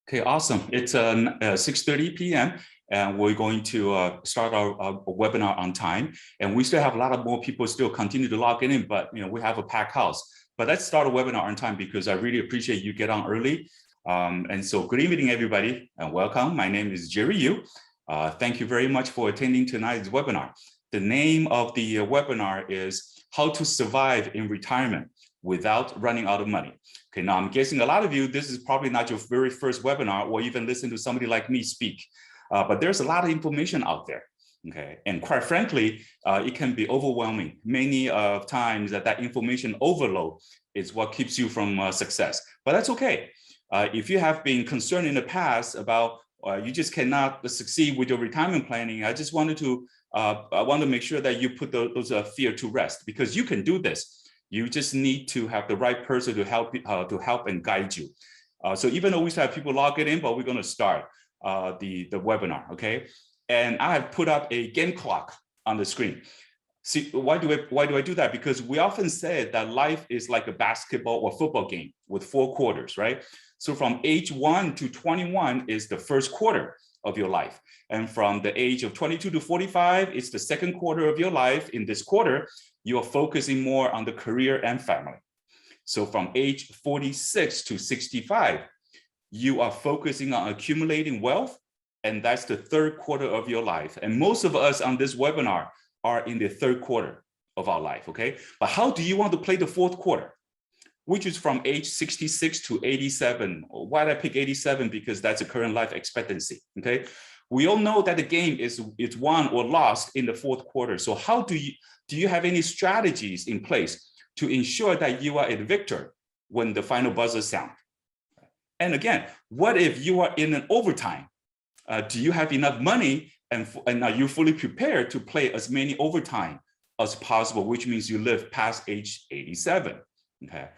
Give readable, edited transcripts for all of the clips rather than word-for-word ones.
Okay, awesome. It's 6:30 p.m. and we're going to start our webinar on time. And we still have a lot of more people still continue to log in, but we have a packed house. But let's start a webinar on time because I really appreciate you get on early. And so good evening, everybody, and welcome. My name is Jerry Yu. Thank you very much for attending tonight's webinar. The name of the webinar is How to Survive in Retirement Without Running Out of Money. Okay, now I'm guessing a lot of you, this is probably not your very first webinar or even listen to somebody like me speak, but there's a lot of information out there. Okay, and quite frankly, it can be overwhelming. Many times that information overload is what keeps you from success, but that's okay. If you have been concerned in the past about you just cannot succeed with your retirement planning, I just wanted to I want to make sure that you put those fear to rest, because you can do this. You just need to have the right person to help and guide you. So even though we still have people logging in, but we're going to start the webinar, okay? And I have put up a game clock on the screen. See, why do I do that? Because we often say that life is like a basketball or football game with 4 quarters, right? So from age 1 to 21 is the first quarter of your life. And from the age of 22 to 45, it's the second quarter of your life. In this quarter, you are focusing more on the career and family. So from age 46 to 65, you are focusing on accumulating wealth, and that's the third quarter of your life. And most of us on this webinar are in the third quarter of our life, okay? But how do you want to play the fourth quarter, which is from age 66 to 87? Why did I pick 87? Because that's the current life expectancy, okay? We all know that the game is won or lost in the fourth quarter. So how do you have any strategies in place to ensure that you are a victor when the final buzzer sounds? And again, what if you are in an overtime? Do you have enough money and are you fully prepared to play as many overtime as possible, which means you live past age 87, okay?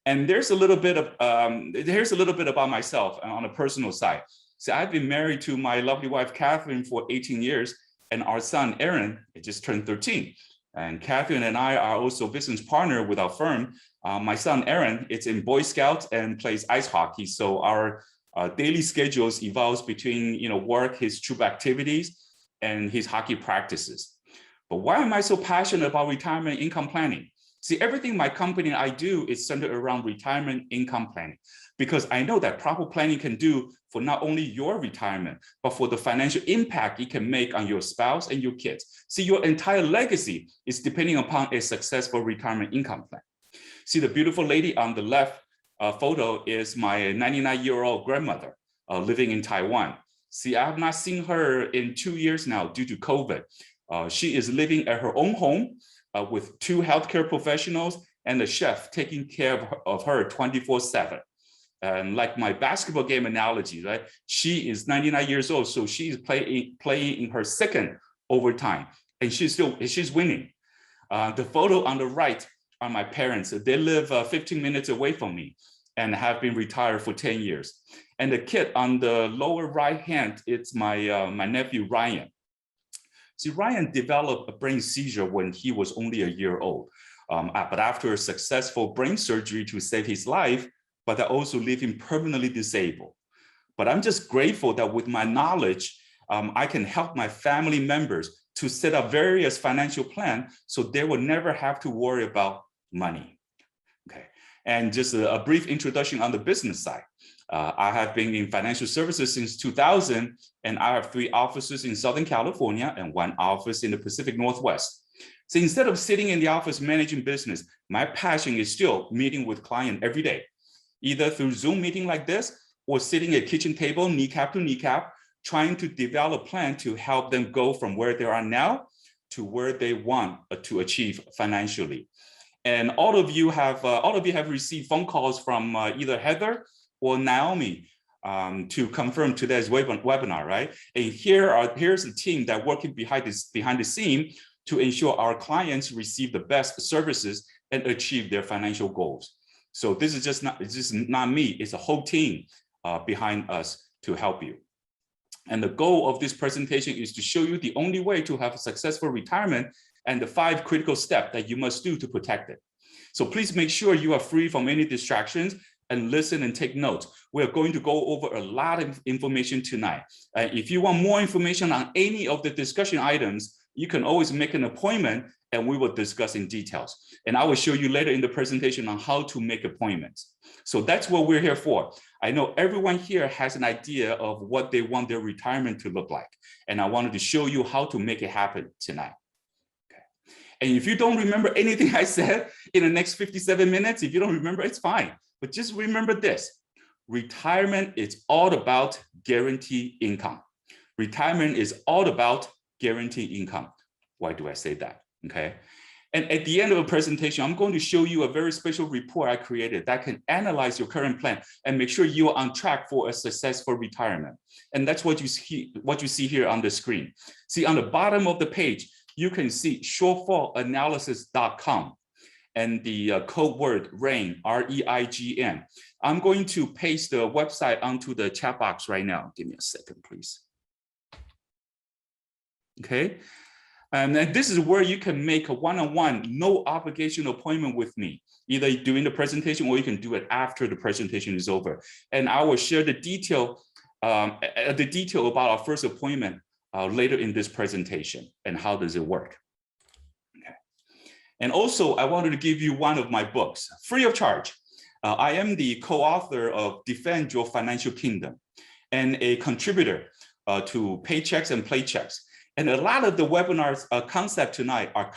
And there's a little bit of, here's a little bit about myself on a personal side. So I've been married to my lovely wife, Catherine, for 18 years, and our son, Aaron, just turned 13. And Catherine and I are also business partner with our firm. My son, Aaron, is in Boy Scouts and plays ice hockey. So our daily schedules evolves between work, his troop activities, and his hockey practices. But why am I so passionate about retirement income planning? See, everything my company and I do is centered around retirement income planning, because I know that proper planning can do for not only your retirement, but for the financial impact it can make on your spouse and your kids. See, your entire legacy is depending upon a successful retirement income plan. See, the beautiful lady on the left photo is my 99-year-old grandmother living in Taiwan. See, I have not seen her in 2 years now due to COVID. She is living at her own home with 2 healthcare professionals and a chef taking care of her 24/7. And like my basketball game analogy, right? She is 99 years old, so she's playing in her second overtime, and she's winning. The photo on the right are my parents. They live 15 minutes away from me and have been retired for 10 years. And the kid on the lower right hand, it's my nephew, Ryan. See, Ryan developed a brain seizure when he was only a year old. But after a successful brain surgery to save his life, but that also leave him permanently disabled. But I'm just grateful that with my knowledge, I can help my family members to set up various financial plans so they will never have to worry about money. Okay, and just a brief introduction on the business side. I have been in financial services since 2000, and I have 3 offices in Southern California and 1 office in the Pacific Northwest. So instead of sitting in the office managing business, my passion is still meeting with clients every day, either through Zoom meeting like this or sitting at kitchen table, kneecap to kneecap, trying to develop a plan to help them go from where they are now to where they want to achieve financially. And all of you have received phone calls from either Heather or Naomi to confirm today's webinar, right? And here's the team that working behind the scene to ensure our clients receive the best services and achieve their financial goals. So this is just not me, it's a whole team behind us to help you. And the goal of this presentation is to show you the only way to have a successful retirement and the 5 critical steps that you must do to protect it. So please make sure you are free from any distractions and listen and take notes. We're going to go over a lot of information tonight. If you want more information on any of the discussion items, you can always make an appointment and we will discuss in details. And I will show you later in the presentation on how to make appointments. So that's what we're here for. I know everyone here has an idea of what they want their retirement to look like. And I wanted to show you how to make it happen tonight. Okay. And if you don't remember anything I said in the next 57 minutes, if you don't remember, it's fine. But just remember this, retirement is all about guaranteed income. Retirement is all about guaranteed income. Why do I say that? Okay. And at the end of the presentation, I'm going to show you a very special report I created that can analyze your current plan and make sure you are on track for a successful retirement. And that's what you see here on the screen. See, on the bottom of the page, you can see shortfallanalysis.com and the code word REIGN, R-E-I-G-N. I'm going to paste the website onto the chat box right now. Give me a second, please. Okay. And this is where you can make a one-on-one, no obligation appointment with me, either during the presentation or you can do it after the presentation is over. And I will share the detail about our first appointment later in this presentation and how does it work. Okay. And also, I wanted to give you one of my books, free of charge. I am the co-author of Defend Your Financial Kingdom and a contributor to Paychecks and Playchecks. And a lot of the webinars concept tonight are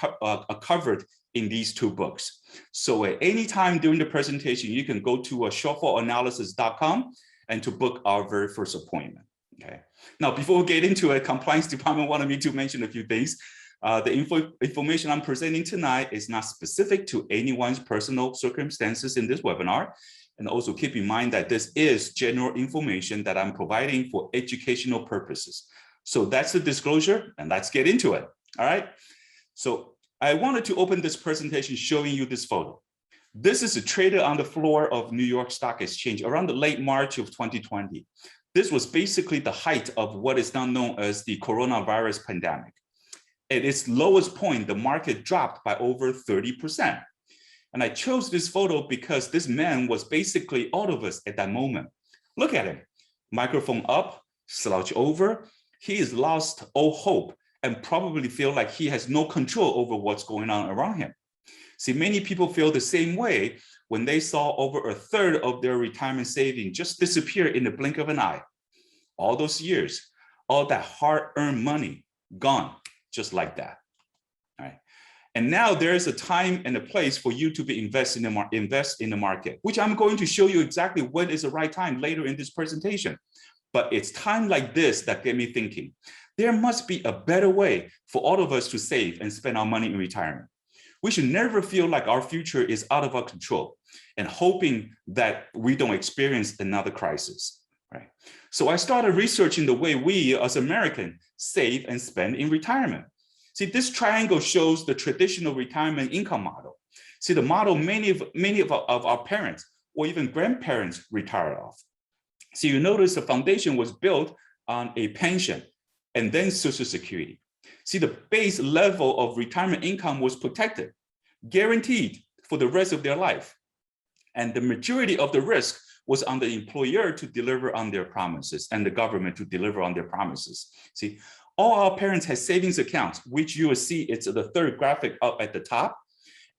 covered in these two books. So at any time during the presentation, you can go to shortfallanalysis.com and to book our very first appointment. Okay. Now, before we get into it, compliance department wanted me to mention a few things. The information I'm presenting tonight is not specific to anyone's personal circumstances in this webinar. And also keep in mind that this is general information that I'm providing for educational purposes. So that's the disclosure, and let's get into it. All right. So I wanted to open this presentation showing you this photo. This is a trader on the floor of New York Stock Exchange around the late March of 2020. This was basically the height of what is now known as the coronavirus pandemic. At its lowest point, the market dropped by over 30%. And I chose this photo because this man was basically all of us at that moment. Look at him, microphone up, slouch over. He has lost all hope and probably feel like he has no control over what's going on around him. See, many people feel the same way when they saw over a third of their retirement savings just disappear in the blink of an eye. All those years, all that hard-earned money gone just like that. All right. And now there is a time and a place for you to be invest in the market, which I'm going to show you exactly when is the right time later in this presentation. But it's time like this that get me thinking, there must be a better way for all of us to save and spend our money in retirement. We should never feel like our future is out of our control and hoping that we don't experience another crisis, right? So I started researching the way we as Americans save and spend in retirement. See, this triangle shows the traditional retirement income model. See, the model many of our parents or even grandparents retired off. So you notice the foundation was built on a pension and then Social Security. See, the base level of retirement income was protected, guaranteed for the rest of their life. And the majority of the risk was on the employer to deliver on their promises and the government to deliver on their promises. See, all our parents had savings accounts, which you will see it's the third graphic up at the top.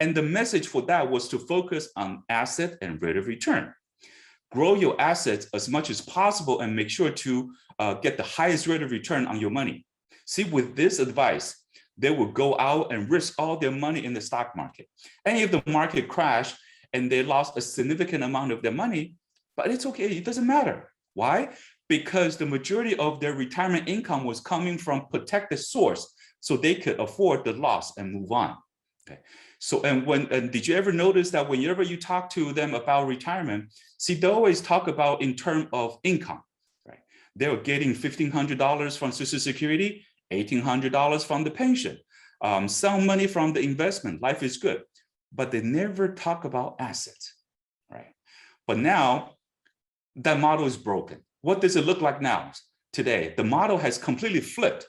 And the message for that was to focus on asset and rate of return. Grow your assets as much as possible and make sure to get the highest rate of return on your money. See, with this advice, they will go out and risk all their money in the stock market. And if the market crashed and they lost a significant amount of their money, but it's okay, it doesn't matter. Why? Because the majority of their retirement income was coming from protected source, so they could afford the loss and move on. Okay. So, and did you ever notice that whenever you talk to them about retirement, see, they always talk about in terms of income, right? They were getting $1,500 from Social Security, $1,800 from the pension, some money from the investment, life is good, but they never talk about assets, right? But now that model is broken. What does it look like now? Today, the model has completely flipped,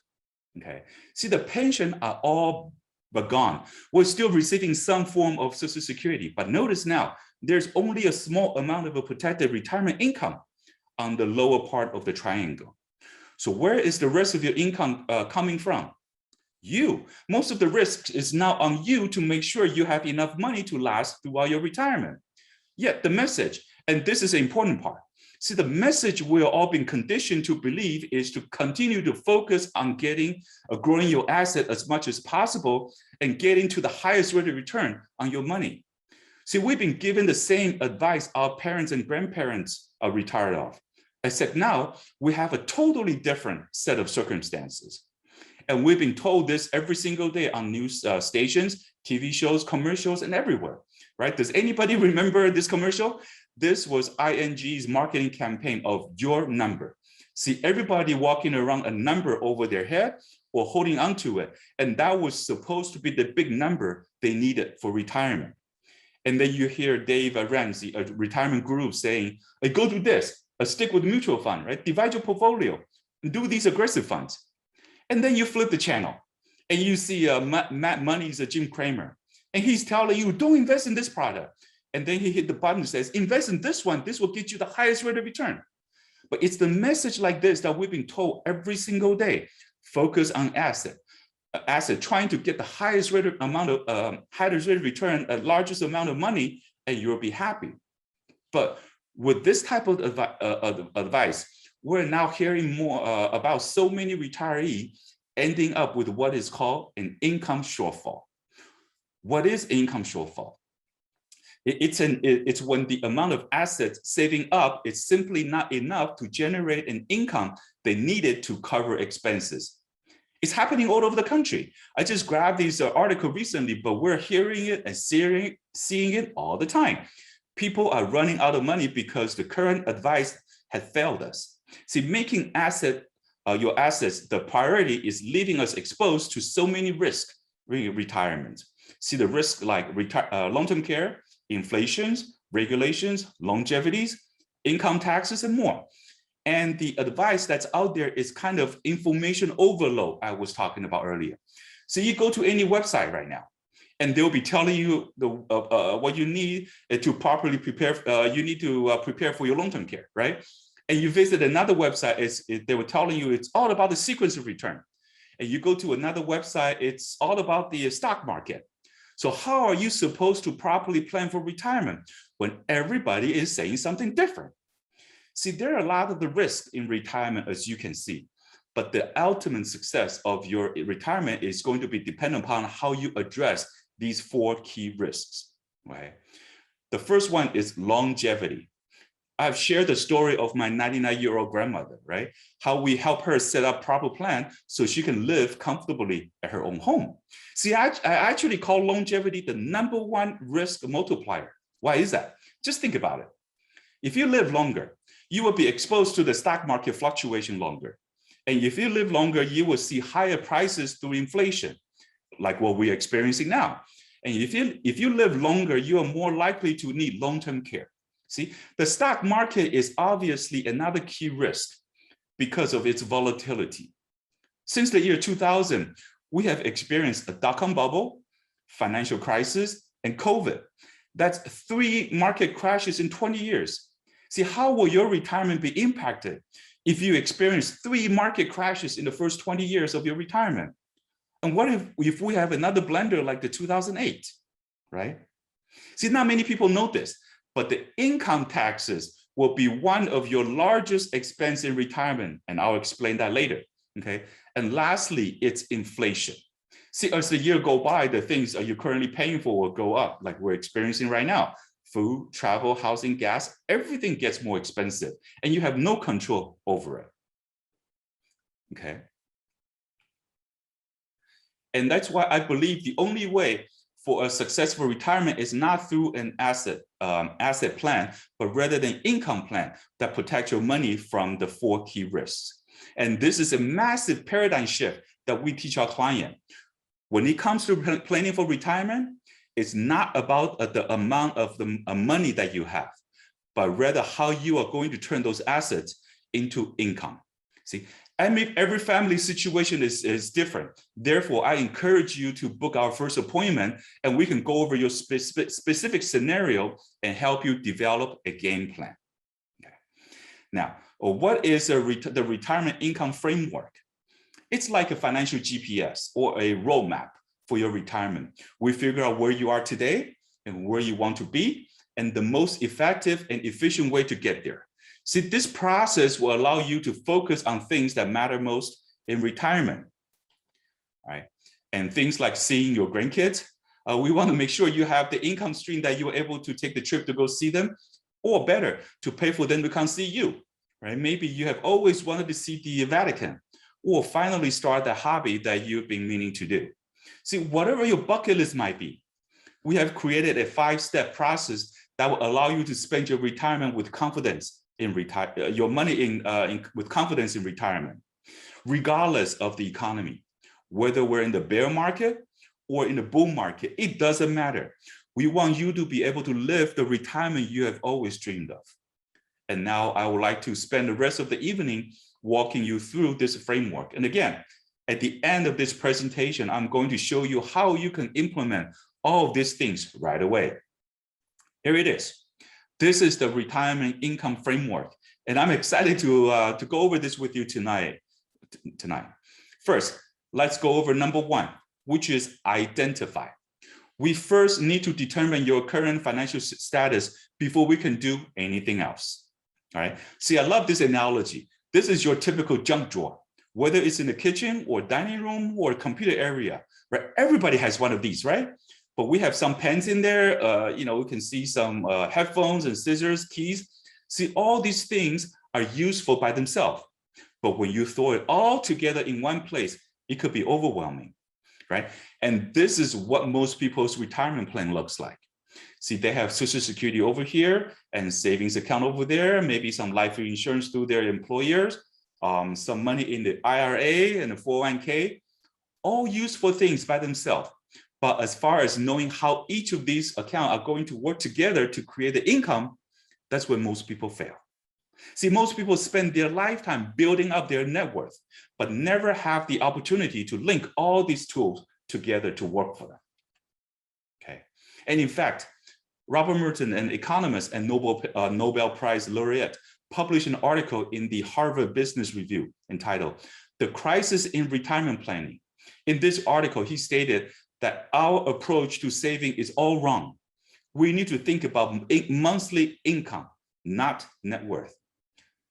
okay? See, the pension are all but gone. We're still receiving some form of Social Security, but notice now, there's only a small amount of a protected retirement income on the lower part of the triangle. So where is the rest of your income coming from? You. Most of the risk is now on you to make sure you have enough money to last throughout your retirement. Yet the message, and this is the important part, see, the message we're all being conditioned to believe is to continue to focus on growing your asset as much as possible and getting to the highest rate of return on your money. See, we've been given the same advice our parents and grandparents are retired of, except now we have a totally different set of circumstances. And we've been told this every single day on news stations, TV shows, commercials, and everywhere, right? Does anybody remember this commercial? This was ING's marketing campaign of your number. See, everybody walking around a number over their head or holding onto it. And that was supposed to be the big number they needed for retirement. And then you hear Dave Ramsey, a retirement guru, saying, go do this, stick with mutual fund, right? Divide your portfolio, and do these aggressive funds. And then you flip the channel and you see Matt Money's Jim Cramer. And he's telling you, don't invest in this product. And then he hit the button and says, invest in this one. This will get you the highest rate of return. But it's the message like this that we've been told every single day. Focus on asset, trying to get the highest rate of highest rate of return, largest amount of money, and you'll be happy. But with this type of advice, we're now hearing more about so many retirees ending up with what is called an income shortfall. What is income shortfall? It's when the amount of assets saving up is simply not enough to generate an income they needed to cover expenses. It's happening all over the country. I just grabbed this article recently, but we're hearing it and seeing it all the time. People are running out of money because the current advice had failed us. See, making your assets the priority is leaving us exposed to so many risks during retirement. See the risks like long-term care, inflations, regulations, longevities, income taxes, and more. And the advice that's out there is kind of information overload I was talking about earlier. So you go to any website right now, and they'll be telling you what you need to properly prepare. You need to prepare for your long-term care, right? And you visit another website, they were telling you it's all about the sequence of return. And you go to another website, it's all about the stock market. So how are you supposed to properly plan for retirement when everybody is saying something different? See, there are a lot of the risks in retirement, as you can see, but the ultimate success of your retirement is going to be dependent upon how you address these 4 key risks, right? The first one is longevity. I've shared the story of my 99-year-old grandmother, right? How we help her set up proper plan so she can live comfortably at her own home. See, I actually call longevity the #1 risk multiplier. Why is that? Just think about it. If you live longer, you will be exposed to the stock market fluctuation longer. And if you live longer, you will see higher prices through inflation, like what we're experiencing now. And if you live longer, you are more likely to need long-term care. See, the stock market is obviously another key risk because of its volatility. Since the year 2000, we have experienced a dot-com bubble, financial crisis, and COVID. That's 3 market crashes in 20 years. See, how will your retirement be impacted if you experience 3 market crashes in the first 20 years of your retirement? And what if we have another blender like the 2008, right? See, not many people know this, but the income taxes will be one of your largest expense in retirement, and I'll explain that later, okay? And lastly, it's inflation. See, as the year go by, the things you're currently paying for will go up, like we're experiencing right now. Food, travel, housing, gas, everything gets more expensive, and you have no control over it, okay? And that's why I believe the only way for a successful retirement is not through an asset plan, but rather than income plan that protects your money from the 4 key risks. And this is a massive paradigm shift that we teach our client. When it comes to planning for retirement, it's not about the amount of the money that you have, but rather how you are going to turn those assets into income. See, every family situation is different. Therefore, I encourage you to book our first appointment and we can go over your specific scenario and help you develop a game plan. Okay. Now, what is the retirement income framework? It's like a financial GPS or a roadmap for your retirement. We figure out where you are today and where you want to be and the most effective and efficient way to get there. See, this process will allow you to focus on things that matter most in retirement, right? And things like seeing your grandkids. We want to make sure you have the income stream that you're able to take the trip to go see them, or better, to pay for them to come see you, right? Maybe you have always wanted to see the Vatican, or finally start the hobby that you've been meaning to do. See, whatever your bucket list might be, we have created a 5-step process that will allow you to spend your retirement with confidence your money with confidence in retirement, regardless of the economy. Whether we're in the bear market or in the bull market, it doesn't matter. We want you to be able to live the retirement you have always dreamed of. And now I would like to spend the rest of the evening walking you through this framework. And again, at the end of this presentation, I'm going to show you how you can implement all of these things right away. Here it is. This is the retirement income framework, and I'm excited to go over this with you tonight. First, let's go over number 1, which is identify. We first need to determine your current financial status before we can do anything else. All right. See, I love this analogy. This is your typical junk drawer, whether it's in the kitchen or dining room or computer area, right? Everybody has one of these, right? But we have some pens in there. We can see some headphones and scissors, keys. See, all these things are useful by themselves. But when you throw it all together in one place, it could be overwhelming, right? And this is what most people's retirement plan looks like. See, they have Social Security over here and savings account over there, maybe some life insurance through their employers, some money in the IRA and the 401k, all useful things by themselves. But as far as knowing how each of these accounts are going to work together to create the income, that's where most people fail. See, most people spend their lifetime building up their net worth, but never have the opportunity to link all these tools together to work for them. Okay. And in fact, Robert Merton, an economist and Nobel Prize laureate, published an article in the Harvard Business Review entitled "The Crisis in Retirement Planning." In this article, he stated that our approach to saving is all wrong. We need to think about monthly income, not net worth.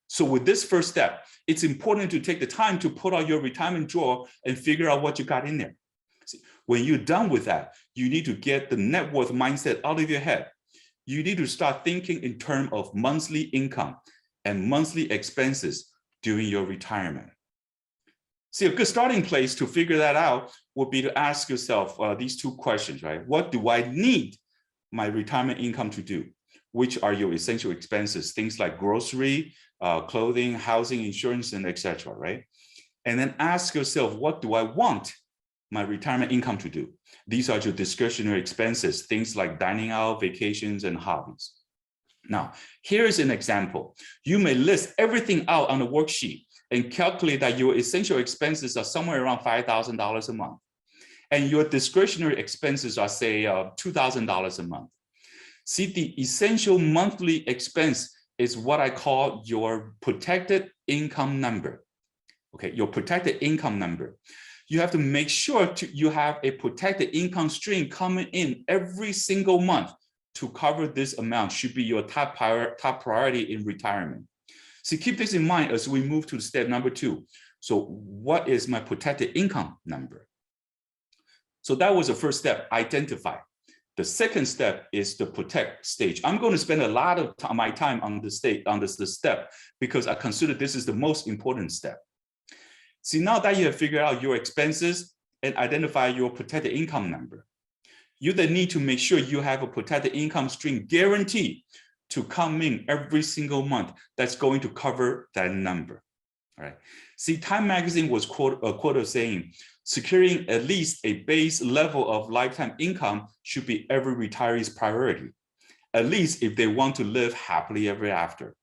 So with this first step, it's important to take the time to put out your retirement drawer and figure out what you got in there. See, when you're done with that, you need to get the net worth mindset out of your head. You need to start thinking in terms of monthly income and monthly expenses during your retirement. See, a good starting place to figure that out would be to ask yourself these 2 questions, right? What do I need my retirement income to do? Which are your essential expenses, things like grocery, clothing, housing, insurance, and etc., right? And then ask yourself, what do I want my retirement income to do? These are your discretionary expenses, things like dining out, vacations, and hobbies. Now, here's an example. You may list everything out on a worksheet and calculate that your essential expenses are somewhere around $5,000 a month. And your discretionary expenses are, say, $2,000 a month. See, the essential monthly expense is what I call your protected income number. Okay, your protected income number. You have to make sure you have a protected income stream coming in every single month to cover this amount. Should be your top priority in retirement. So keep this in mind as we move to step number 2. So what is my protected income number? So that was the first step, identify. The second step is the protect stage. I'm going to spend a lot of my time on this step because I consider this is the most important step. See, now that you have figured out your expenses and identify your protected income number, you then need to make sure you have a protected income stream guaranteed to come in every single month that's going to cover that number. All right. See, Time Magazine was quoted saying, securing at least a base level of lifetime income should be every retiree's priority, at least if they want to live happily ever after.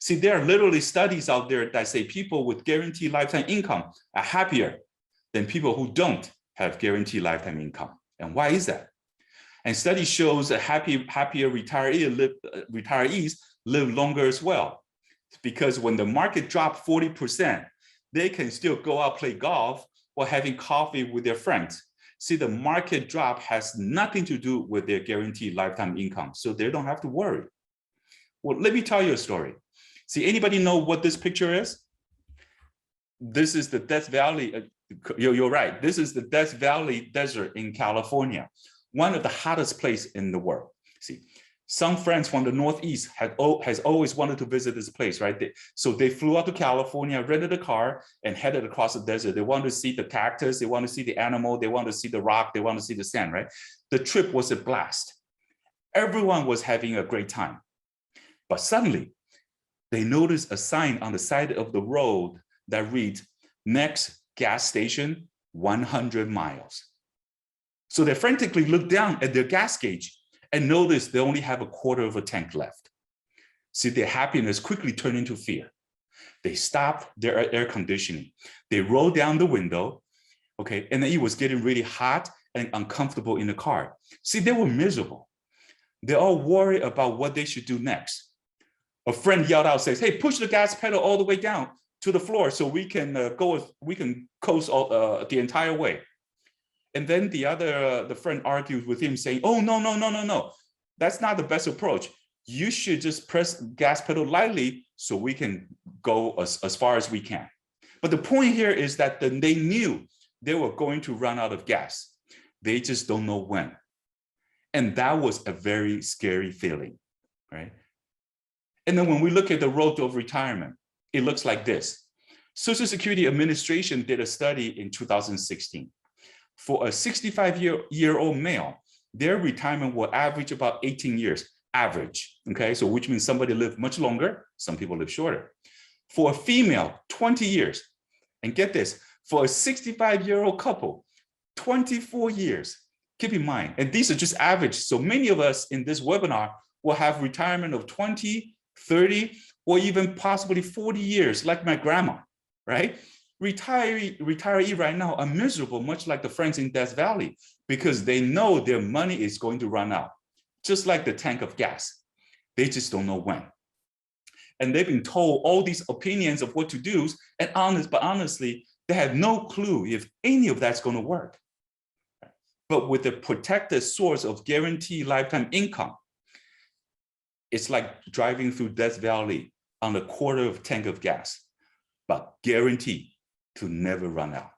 See, there are literally studies out there that say people with guaranteed lifetime income are happier than people who don't have guaranteed lifetime income. And why is that? And study shows that happier retirees live longer as well. Because when the market dropped 40%, they can still go out play golf or having coffee with their friends. See, the market drop has nothing to do with their guaranteed lifetime income, so they don't have to worry. Well, let me tell you a story. See, anybody know what this picture is? This is the Death Valley. You're right. This is the Death Valley Desert in California, one of the hottest places in the world. See, some friends from the Northeast has always wanted to visit this place, right? So they flew out to California, rented a car, and headed across the desert. They wanted to see the cactus, they want to see the animal, they want to see the rock, they want to see the sand, right? The trip was a blast. Everyone was having a great time. But suddenly, they noticed a sign on the side of the road that reads, "Next gas station, 100 miles." So they frantically looked down at their gas gauge and noticed they only have a quarter of a tank left. See, their happiness quickly turned into fear. They stopped their air conditioning. They rolled down the window, okay, and then it was getting really hot and uncomfortable in the car. See, they were miserable. They all worried about what they should do next. A friend yelled out, says, "Hey, push the gas pedal all the way down to the floor so we can coast the entire way." And then the friend argued with him saying, "Oh, no. That's not the best approach. You should just press gas pedal lightly so we can go as far as we can." But the point here is that they knew they were going to run out of gas. They just don't know when. And that was a very scary feeling, right? And then when we look at the road to retirement, it looks like this. Social Security Administration did a study in 2016. For a 65-year-old male, their retirement will average about 18 years, average, okay? So which means somebody lived much longer, some people live shorter. For a female, 20 years. And get this, for a 65-year-old couple, 24 years. Keep in mind, and these are just average. So many of us in this webinar will have retirement of 20, 30, or even possibly 40 years, like my grandma, right? Retiree right now are miserable, much like the friends in Death Valley, because they know their money is going to run out, just like the tank of gas. They just don't know when. And they've been told all these opinions of what to do, and honestly, they have no clue if any of that's going to work. But with the protected source of guaranteed lifetime income, it's like driving through Death Valley on a quarter of a tank of gas, but guaranteed to never run out.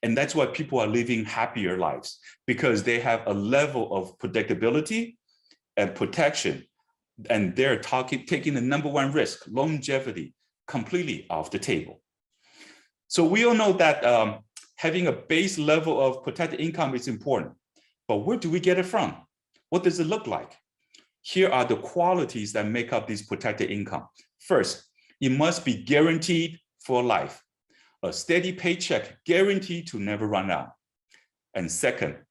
And that's why people are living happier lives, because they have a level of predictability and protection, and they're taking the #1 risk, longevity, completely off the table. So we all know that having a base level of protected income is important, but where do we get it from? What does it look like? Here are the qualities that make up this protected income. First, it must be guaranteed for life. A steady paycheck guaranteed to never run out. And second,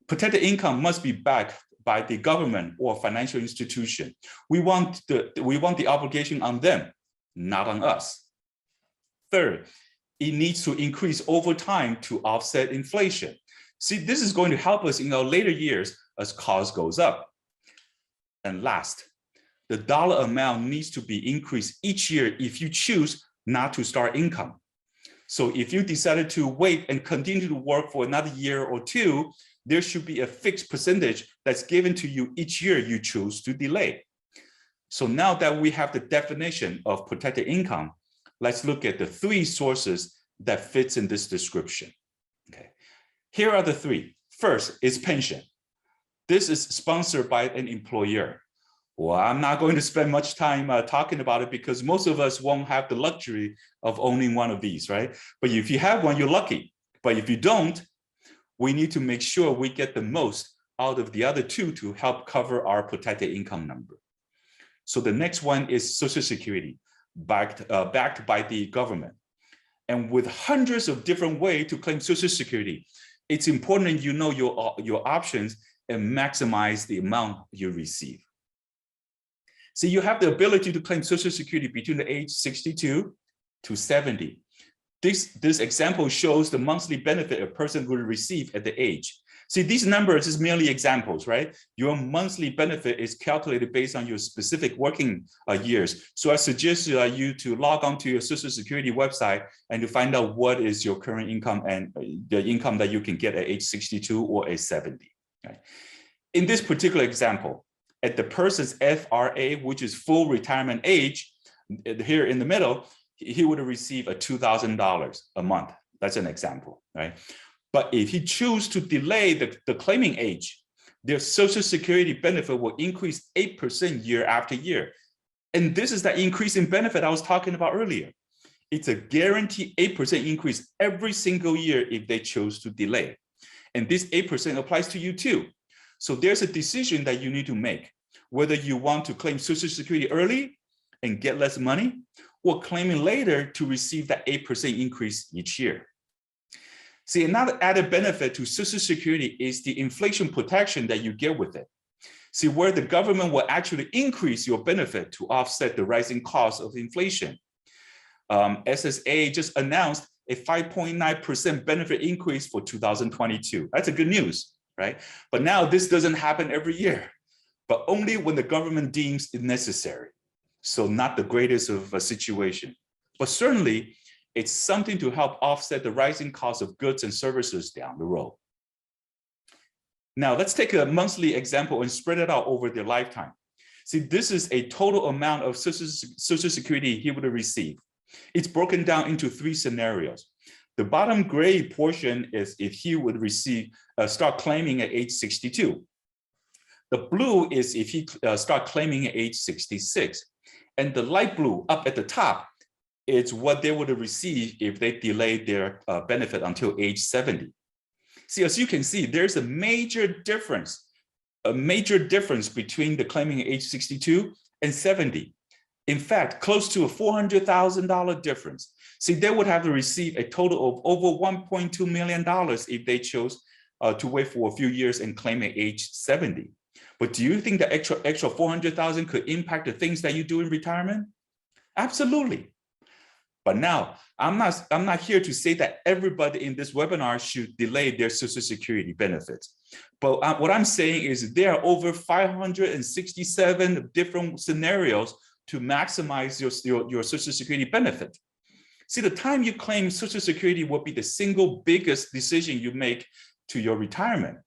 protected income must be backed by the government or financial institution. We want the obligation on them, not on us. Third, it needs to increase over time to offset inflation. See, this is going to help us in our later years as cost goes up. And last, the dollar amount needs to be increased each year if you choose not to start income. So if you decided to wait and continue to work for another year or two, there should be a fixed percentage that's given to you each year you choose to delay. So now that we have the definition of protected income, let's look at the 3 sources that fits in this description. Okay, here are the 3. First is pension. This is sponsored by an employer. Well, I'm not going to spend much time talking about it because most of us won't have the luxury of owning one of these, right? But if you have one, you're lucky. But if you don't, we need to make sure we get the most out of the other 2 to help cover our protected income number. So the next one is Social Security, backed by the government. And with hundreds of different ways to claim Social Security, it's important that you know your options and maximize the amount you receive. So you have the ability to claim Social Security between the age 62 to 70. This example shows the monthly benefit a person will receive at the age. See, these numbers is merely examples, right? Your monthly benefit is calculated based on your specific working years. So I suggest you to log on to your Social Security website and to find out what is your current income and the income that you can get at age 62 or age 70. Right? In this particular example, at the person's FRA, which is full retirement age, here in the middle, he would receive a $2,000 a month. That's an example, right? But if he chooses to delay the claiming age, their Social Security benefit will increase 8% year after year. And this is that increase in benefit I was talking about earlier. It's a guaranteed 8% increase every single year if they chose to delay. And this 8% applies to you too. So there's a decision that you need to make, whether you want to claim Social Security early and get less money, or claiming later to receive that 8% increase each year. See, another added benefit to Social Security is the inflation protection that you get with it. See, where the government will actually increase your benefit to offset the rising cost of inflation. SSA just announced a 5.9% benefit increase for 2022. That's a good news, right? But now this doesn't happen every year, but only when the government deems it necessary. So not the greatest of a situation, but certainly it's something to help offset the rising cost of goods and services down the road. Now let's take a monthly example and spread it out over their lifetime. See, this is a total amount of Social Security he would receive. It's broken down into 3 scenarios. The bottom gray portion is if he would start claiming at age 62. The blue is if he start claiming at age 66. And the light blue up at the top is what they would receive if they delayed their benefit until age 70. See, as you can see, there's a major difference between the claiming at age 62 and 70. In fact, close to a $400,000 difference. See, they would have to receive a total of over $1.2 million if they chose to wait for a few years and claim at age 70. But do you think the extra 400,000 could impact the things that you do in retirement? Absolutely. But now, I'm not here to say that everybody in this webinar should delay their Social Security benefits. But what I'm saying is there are over 567 different scenarios to maximize your Social Security benefit. See, the time you claim Social Security will be the single biggest decision you make to your retirement.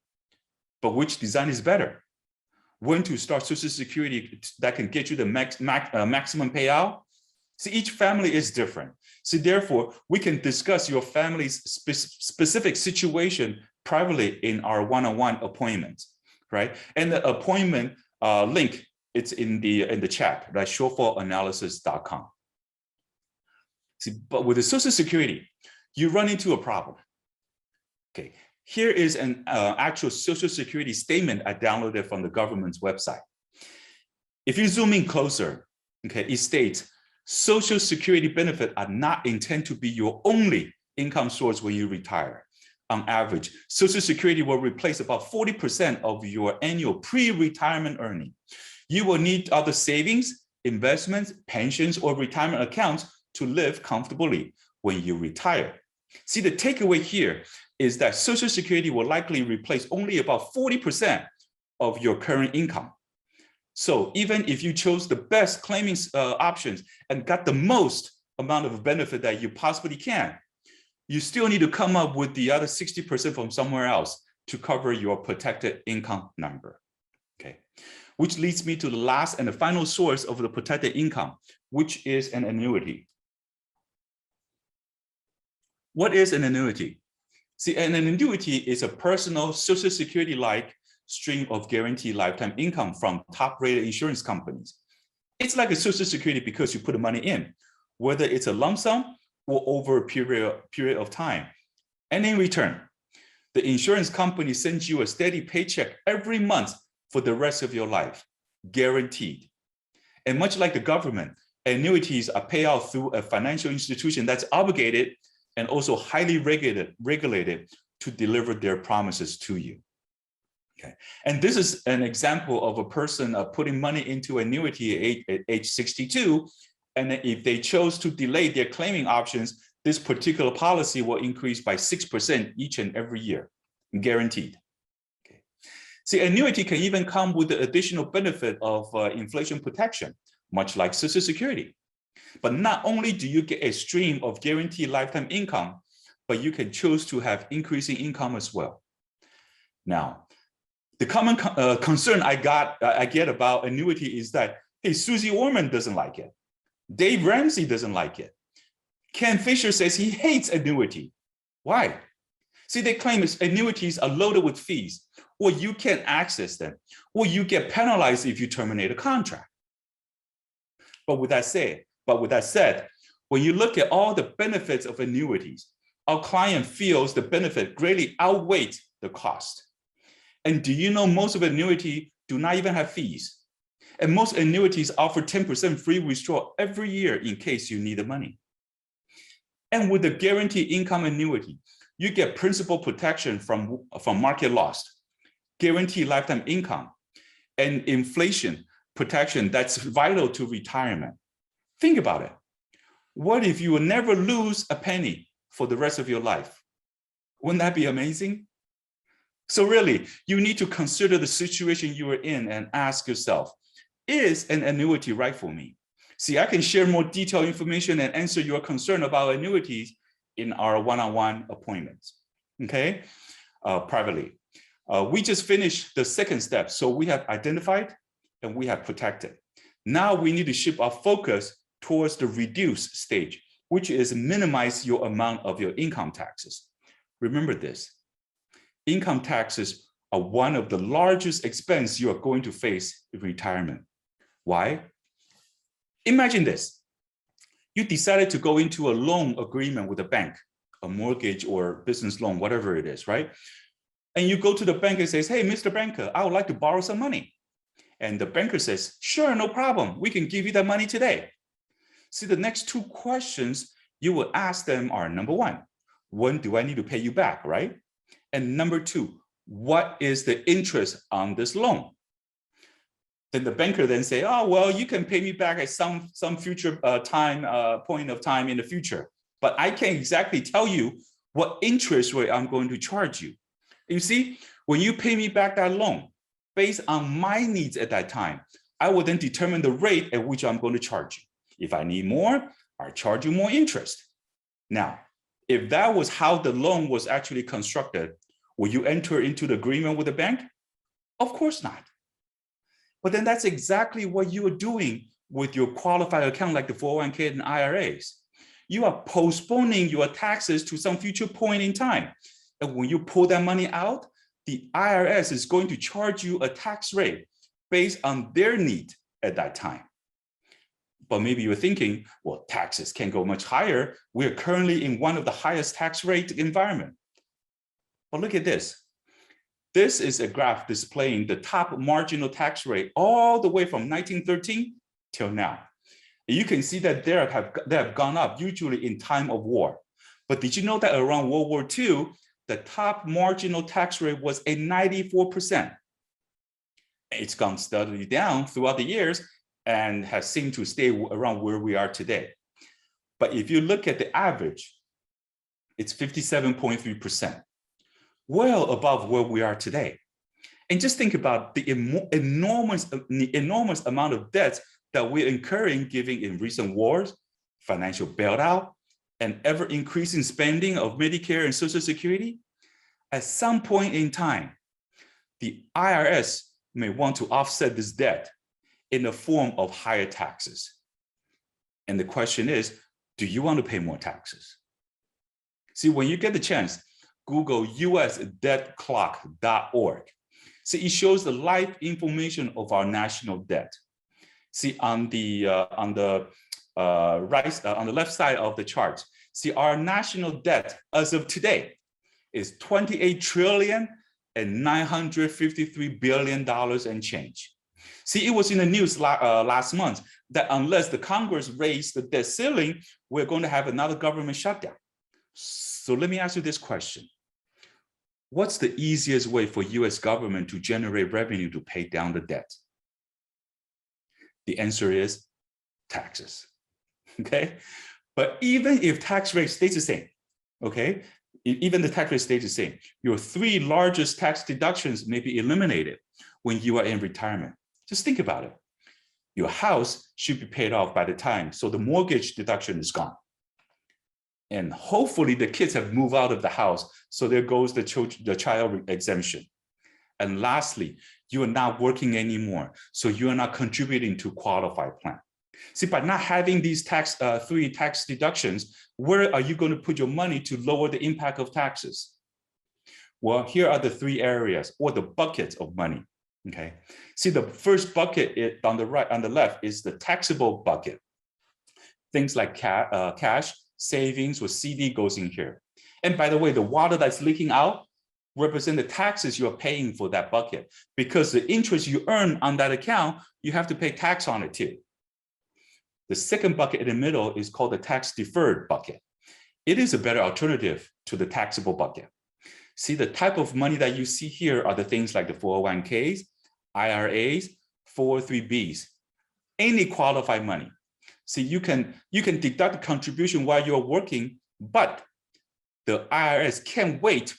But which design is better? When to start Social Security that can get you the maximum payout? See, each family is different. So therefore, we can discuss your family's specific situation privately in our one-on-one appointments, right? And the appointment link, it's in the chat, right? Shortfallanalysis.com. See, but with the Social Security, you run into a problem. Okay, here is an actual Social Security statement I downloaded from the government's website. If you zoom in closer, okay, it states, Social Security benefits are not intended to be your only income source when you retire. On average, Social Security will replace about 40% of your annual pre-retirement earning. You will need other savings, investments, pensions, or retirement accounts to live comfortably when you retire. See, the takeaway here is that Social Security will likely replace only about 40% of your current income. So even if you chose the best claiming options and got the most amount of benefit that you possibly can, you still need to come up with the other 60% from somewhere else to cover your protected income number, okay? Which leads me to the last and the final source of the protected income, which is an annuity. What is an annuity? See, an annuity is a personal Social Security-like stream of guaranteed lifetime income from top-rated insurance companies. It's like a Social Security because you put the money in, whether it's a lump sum or over a period of time. And in return, the insurance company sends you a steady paycheck every month for the rest of your life, guaranteed. And much like the government, annuities are paid out through a financial institution that's obligated and also highly regulated to deliver their promises to you. Okay, and this is an example of a person putting money into annuity at age 62, and if they chose to delay their claiming options, this particular policy will increase by 6% each and every year, guaranteed. Okay. See, annuity can even come with the additional benefit of inflation protection, much like Social Security. But not only do you get a stream of guaranteed lifetime income, but you can choose to have increasing income as well. Now, the common concern I get about annuity is that, hey, Susie Orman doesn't like it. Dave Ramsey doesn't like it. Ken Fisher says he hates annuity. Why? See, they claim annuities are loaded with fees, or you can't access them, or you get penalized if you terminate a contract. But with that said, when you look at all the benefits of annuities, our client feels the benefit greatly outweighs the cost. And do you know most of annuity do not even have fees? And most annuities offer 10% free withdrawal every year in case you need the money. And with the guaranteed income annuity, you get principal protection from market loss, guaranteed lifetime income, and inflation protection that's vital to retirement. Think about it. What if you will never lose a penny for the rest of your life? Wouldn't that be amazing? So really, you need to consider the situation you are in and ask yourself, is an annuity right for me? See, I can share more detailed information and answer your concern about annuities in our one-on-one appointments, okay? Privately. We just finished the second step. So we have identified and we have protected. Now we need to shift our focus towards the reduced stage, which is minimize your amount of your income taxes. Remember this, income taxes are one of the largest expenses you are going to face in retirement. Why? Imagine this. You decided to go into a loan agreement with a bank, a mortgage or business loan, whatever it is, right? And you go to the bank and says, hey, Mr. Banker, I would like to borrow some money. And the banker says, sure, no problem. We can give you that money today. See, the next two questions you will ask them are, number one, when do I need to pay you back, right? And number two, what is the interest on this loan? Then the banker then say, oh, well, you can pay me back at some future point of time in the future. But I can't exactly tell you what interest rate I'm going to charge you. You see, when you pay me back that loan, based on my needs at that time, I will then determine the rate at which I'm going to charge you. If I need more, I charge you more interest. Now, if that was how the loan was actually constructed, will you enter into the agreement with the bank? Of course not. But then that's exactly what you are doing with your qualified account like the 401k and IRAs. You are postponing your taxes to some future point in time. And when you pull that money out, the IRS is going to charge you a tax rate based on their need at that time. But maybe you're thinking, well, taxes can go much higher. We're currently in one of the highest tax rate environment. But look at this. This is a graph displaying the top marginal tax rate all the way from 1913 till now. You can see that they have gone up usually in time of war. But did you know that around World War II, the top marginal tax rate was a 94%. It's gone steadily down throughout the years and has seemed to stay around where we are today. But if you look at the average, it's 57.3%, well above where we are today. And just think about the enormous amount of debts that we're incurring given in recent wars, financial bailout, and ever increasing spending of Medicare and Social Security. At some point in time, the IRS may want to offset this debt in the form of higher taxes. And the question is, do you want to pay more taxes? See, when you get the chance, Google usdebtclock.org. See, it shows the live information of our national debt. See, on the left side of the chart, see, our national debt as of today is $28 trillion and $953 billion and change. See, it was in the news last month that unless the Congress raised the debt ceiling, we're going to have another government shutdown. So let me ask you this question. what's the easiest way for US government to generate revenue to pay down the debt? The answer is taxes, okay? But even if tax rate stays the same, okay? Even the tax rate stays the same, your three largest tax deductions may be eliminated when you are in retirement. Just think about it. Your house should be paid off by the time, so the mortgage deduction is gone. And hopefully the kids have moved out of the house, so there goes the child exemption. And lastly, you are not working anymore, so you are not contributing to qualified plan. See, by not having these three tax deductions, where are you going to put your money to lower the impact of taxes? Well, here are the three areas or the buckets of money. Okay, see the first bucket on the right, on the left is the taxable bucket. Things like cash, savings, or CD goes in here. And by the way, the water that's leaking out represent the taxes you're paying for that bucket, because the interest you earn on that account, you have to pay tax on it too. The second bucket in the middle is called the tax deferred bucket. It is a better alternative to the taxable bucket. See, the type of money that you see here are the things like the 401ks, IRAs, 403bs, any qualified money. See, you can deduct the contribution while you're working, but the IRS can't wait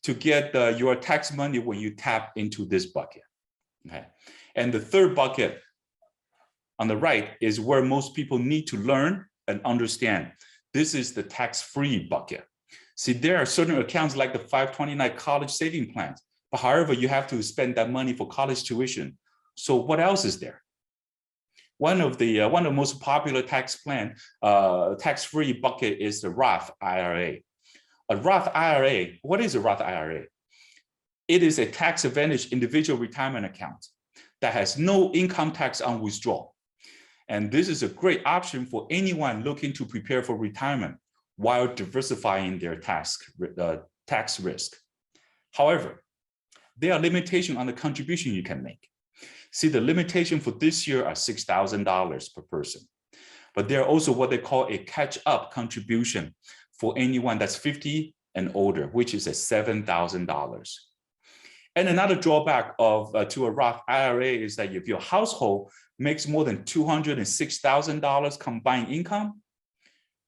to get your tax money when you tap into this bucket. Okay, and the third bucket on the right is where most people need to learn and understand. This is the tax-free bucket. See, there are certain accounts like the 529 college saving plans, but however, you have to spend that money for college tuition. So what else is there? One of the most popular tax-free bucket is the Roth IRA. A Roth IRA, what is a Roth IRA? It is a tax-advantaged individual retirement account that has no income tax on withdrawal. And this is a great option for anyone looking to prepare for retirement while diversifying their tax risk. However, there are limitations on the contribution you can make. See, the limitation for this year are $6,000 per person. But there are also what they call a catch-up contribution for anyone that's 50 and older, which is at $7,000. And another drawback to a Roth IRA is that if your household makes more than $206,000 combined income,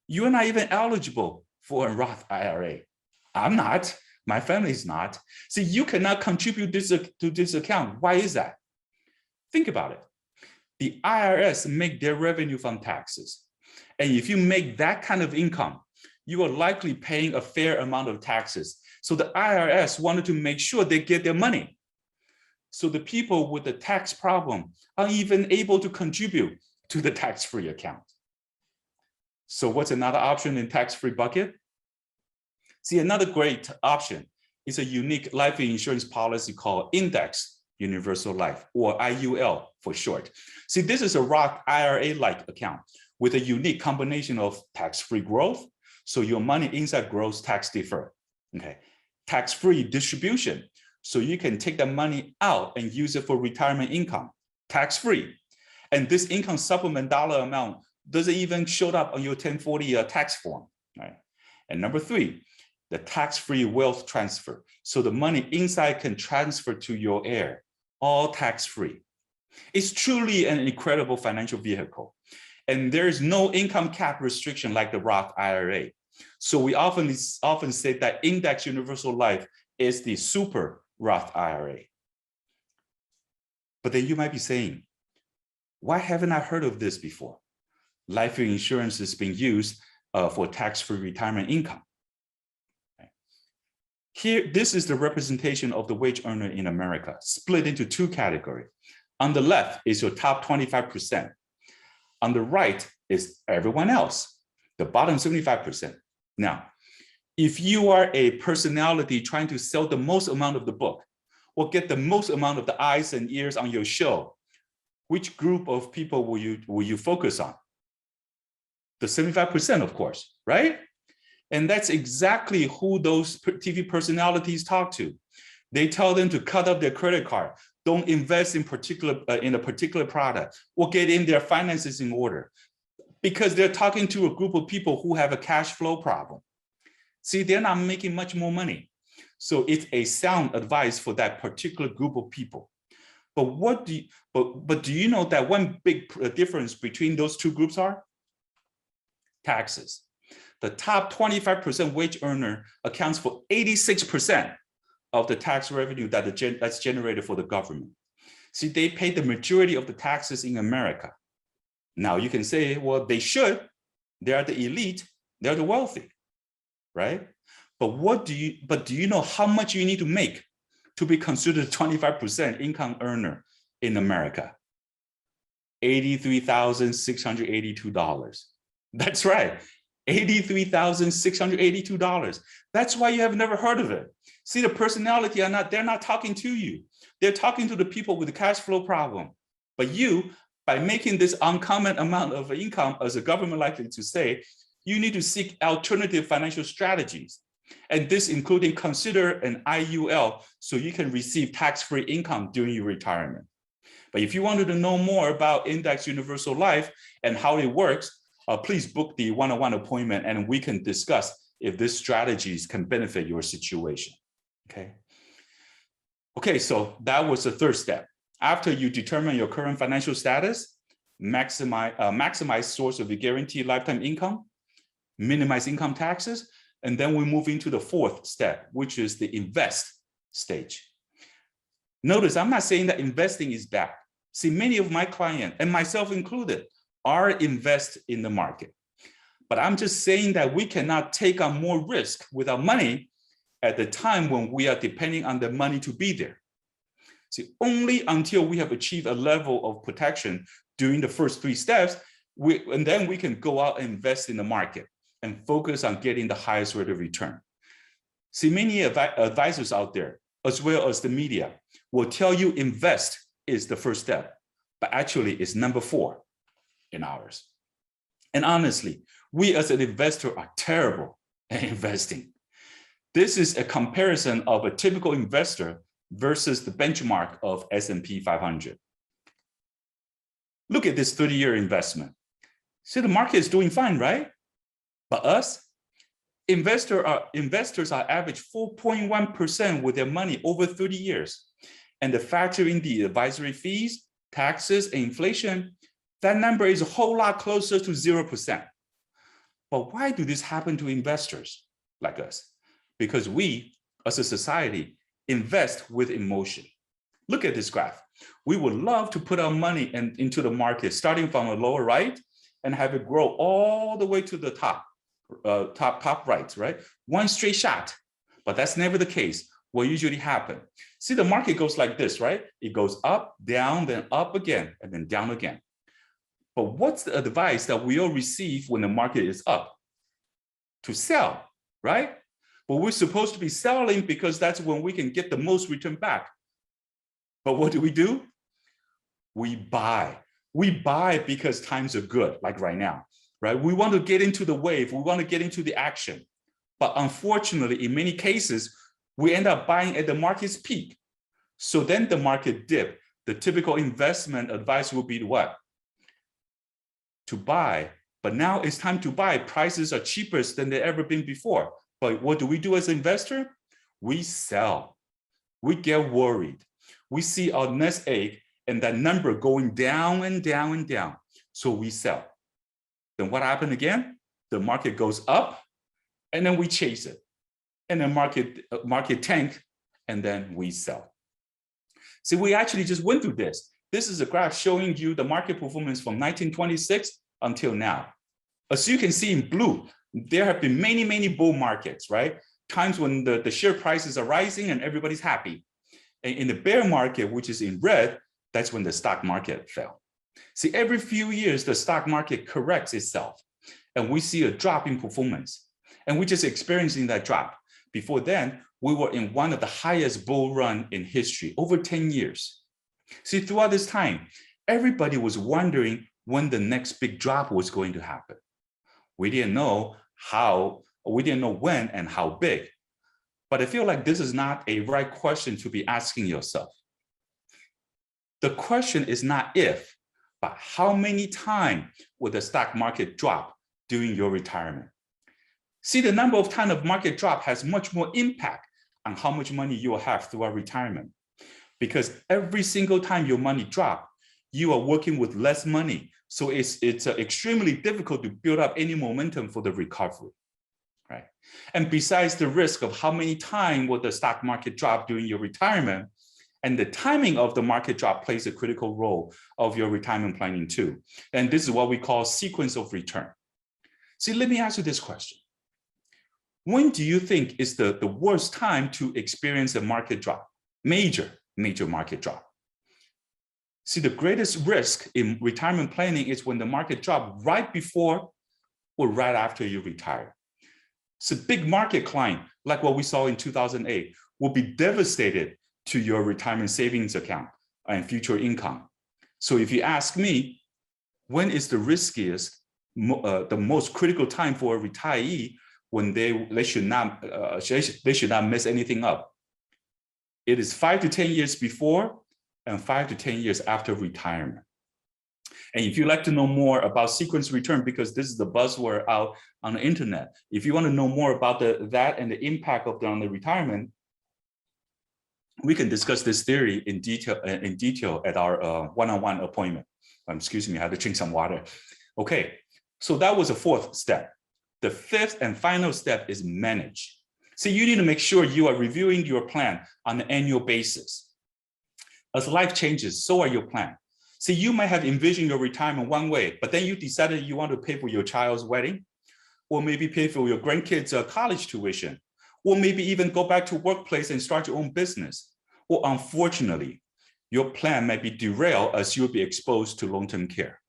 you're not even eligible for a Roth IRA. I'm not, my family's not. See, you cannot contribute to this account. Why is that? Think about it. The IRS make their revenue from taxes. And if you make that kind of income, you are likely paying a fair amount of taxes. So the IRS wanted to make sure they get their money. So the people with the tax problem are even able to contribute to the tax-free account. So what's another option in tax-free bucket? See, another great option is a unique life insurance policy called Index Universal Life, or IUL for short. See, this is a Roth IRA-like account with a unique combination of tax-free growth, so your money inside grows tax deferred. Okay, tax-free distribution, so you can take the money out and use it for retirement income, tax-free. And this income supplement dollar amount doesn't even show up on your 1040 tax form, right? And number three, the tax-free wealth transfer. So the money inside can transfer to your heir, all tax-free. It's truly an incredible financial vehicle. And there is no income cap restriction like the Roth IRA. So we often say that Index Universal Life is the super Roth IRA. But then you might be saying, why haven't I heard of this before? Life insurance is being used for tax-free retirement income. Here, this is the representation of the wage earner in America, split into two categories. On the left is your top 25%. On the right is everyone else, the bottom 75%. Now, if you are a personality trying to sell the most amount of the book or get the most amount of the eyes and ears on your show, which group of people will you focus on? The 75%, of course, right? And that's exactly who those TV personalities talk to. They tell them to cut up their credit card, don't invest in a particular product, or get in their finances in order, because they're talking to a group of people who have a cash flow problem. See, they're not making much more money. So it's a sound advice for that particular group of people. But do you know that one big difference between those two groups are? Taxes. The top 25% wage earner accounts for 86% of the tax revenue that's generated for the government. See, they pay the majority of the taxes in America. Now you can say, well, they should. They are the elite. They're the wealthy, right? But do you know how much you need to make to be considered 25% income earner in America? $83,682. That's right, $83,682. That's why you have never heard of it. See, the personality they're not talking to you. They're talking to the people with the cash flow problem. But you, by making this uncommon amount of income, as the government likely to say, you need to seek alternative financial strategies. And this including consider an IUL so you can receive tax-free income during your retirement. But if you wanted to know more about Index Universal Life and how it works, please book the one-on-one appointment and we can discuss if these strategies can benefit your situation, Okay, so that was the third step. After you determine your current financial status, maximize source of your guaranteed lifetime income, minimize income taxes, and then we move into the fourth step, which is the invest stage. Notice, I'm not saying that investing is bad. See, many of my clients, and myself included, are invest in the market. But I'm just saying that we cannot take on more risk with our money at the time when we are depending on the money to be there. See, only until we have achieved a level of protection during the first three steps, and then we can go out and invest in the market and focus on getting the highest rate of return. See, many advisors out there, as well as the media, will tell you invest is the first step, but actually it's number 4 in ours. And honestly, we as an investor are terrible at investing. This is a comparison of a typical investor versus the benchmark of S&P 500. Look at this 30-year investment. See, the market is doing fine, right? But us, investors are average 4.1% with their money over 30 years. And the factor in the advisory fees, taxes, and inflation, that number is a whole lot closer to 0%. But why do this happen to investors like us? Because we, as a society, invest with emotion. Look at this graph. We would love to put our money into the market, starting from the lower right, and have it grow all the way to the top right, right? One straight shot, but that's never the case. What usually happens? See, the market goes like this, right? It goes up, down, then up again, and then down again. But what's the advice that we all receive when the market is up? To sell, right? But we're supposed to be selling because that's when we can get the most return back. But what do? We buy. We buy because times are good, like right now, right? We want to get into the wave. We want to get into the action. But unfortunately, in many cases, we end up buying at the market's peak. So then the market dip. The typical investment advice will be what? To buy. But now it's time to buy. Prices are cheaper than they've ever been before. But what do we do as an investor? We sell. We get worried. We see our nest egg and that number going down and down and down. So we sell. Then what happened again? The market goes up and then we chase it. And the market tank and then we sell. See, we actually just went through this. This is a graph showing you the market performance from 1926 until now. As you can see in blue, there have been many, many bull markets, right? Times when the share prices are rising and everybody's happy. And in the bear market, which is in red, that's when the stock market fell. See, every few years, the stock market corrects itself and we see a drop in performance. And we're just experiencing that drop. Before then, we were in one of the highest bull run in history, over 10 years. See, throughout this time, everybody was wondering when the next big drop was going to happen. We didn't know how, we didn't know when and how big. But I feel like this is not a right question to be asking yourself. The question is not if, but how many times will the stock market drop during your retirement? See, the number of times of market drop has much more impact on how much money you will have throughout retirement. Because every single time your money drops, you are working with less money. So it's extremely difficult to build up any momentum for the recovery, right? And besides the risk of how many times will the stock market drop during your retirement, and the timing of the market drop plays a critical role of your retirement planning too. And this is what we call sequence of return. See, let me ask you this question. When do you think is the worst time to experience a market drop? Major market drop. See, the greatest risk in retirement planning is when the market drops right before or right after you retire. So big market climb, like what we saw in 2008, will be devastated to your retirement savings account and future income. So if you ask me, when is the riskiest, the most critical time for a retiree when they should not mess anything up? It is 5 to 10 years before and 5 to 10 years after retirement. And if you'd like to know more about sequence return, because this is the buzzword out on the internet, if you want to know more about that and the impact of on the retirement, we can discuss this theory in detail at our one-on-one appointment. Excuse me, I had to drink some water. Okay, so that was the fourth step. The fifth and final step is manage. So you need to make sure you are reviewing your plan on an annual basis. As life changes, so are your plan. See, you might have envisioned your retirement one way, but then you decided you want to pay for your child's wedding, or maybe pay for your grandkids' college tuition, or maybe even go back to workplace and start your own business. Or unfortunately, your plan might be derailed as you'll be exposed to long-term care.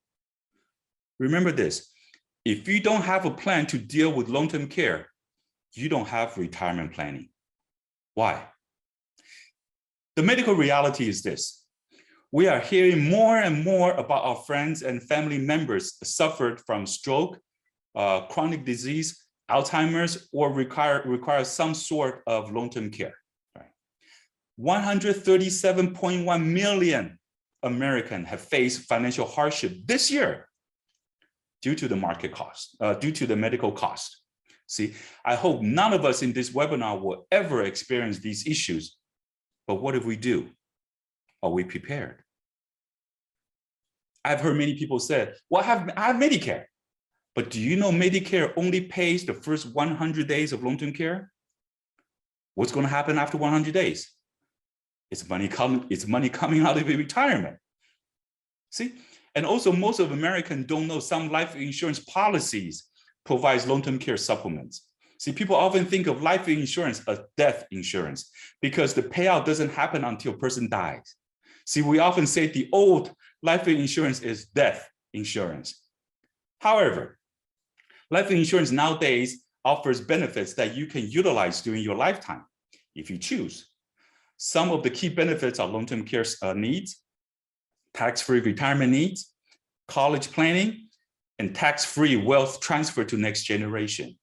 Remember this, if you don't have a plan to deal with long-term care, you don't have retirement planning. Why? The medical reality is this. We are hearing more and more about our friends and family members suffered from stroke, chronic disease, Alzheimer's, or require some sort of long-term care. Right? 137.1 million Americans have faced financial hardship this year due to the market cost, due to the medical cost. See, I hope none of us in this webinar will ever experience these issues. But what if we do? Are we prepared? I've heard many people say, well, I have Medicare. But do you know Medicare only pays the first 100 days of long-term care? What's going to happen after 100 days? It's money coming out of your retirement. See? And also, most of Americans don't know some life insurance policies provides long-term care supplements. See, people often think of life insurance as death insurance because the payout doesn't happen until a person dies. See, we often say the old life insurance is death insurance. However, life insurance nowadays offers benefits that you can utilize during your lifetime if you choose. Some of the key benefits are long-term care needs, tax-free retirement needs, college planning, and tax-free wealth transfer to next generation.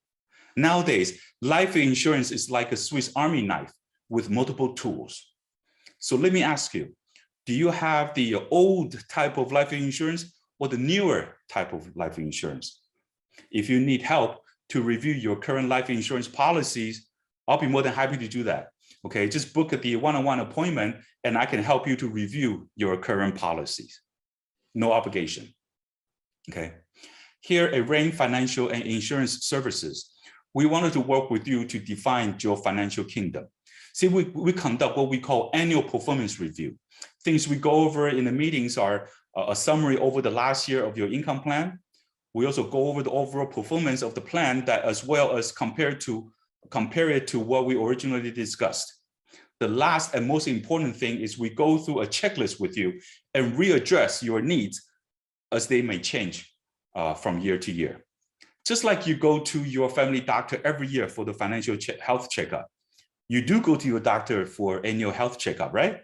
Nowadays, life insurance is like a Swiss Army knife with multiple tools. So let me ask you, do you have the old type of life insurance or the newer type of life insurance? If you need help to review your current life insurance policies, I'll be more than happy to do that. Okay, just book the one-on-one appointment and I can help you to review your current policies. No obligation. Okay, here at Rain Financial and Insurance Services, we wanted to work with you to define your financial kingdom. See, we conduct what we call annual performance review. Things we go over in the meetings are a summary over the last year of your income plan. We also go over the overall performance of the plan, that as well as compare it to what we originally discussed. The last and most important thing is we go through a checklist with you and readdress your needs as they may change from year to year. Just like you go to your family doctor every year for the financial health checkup, you do go to your doctor for annual health checkup, right?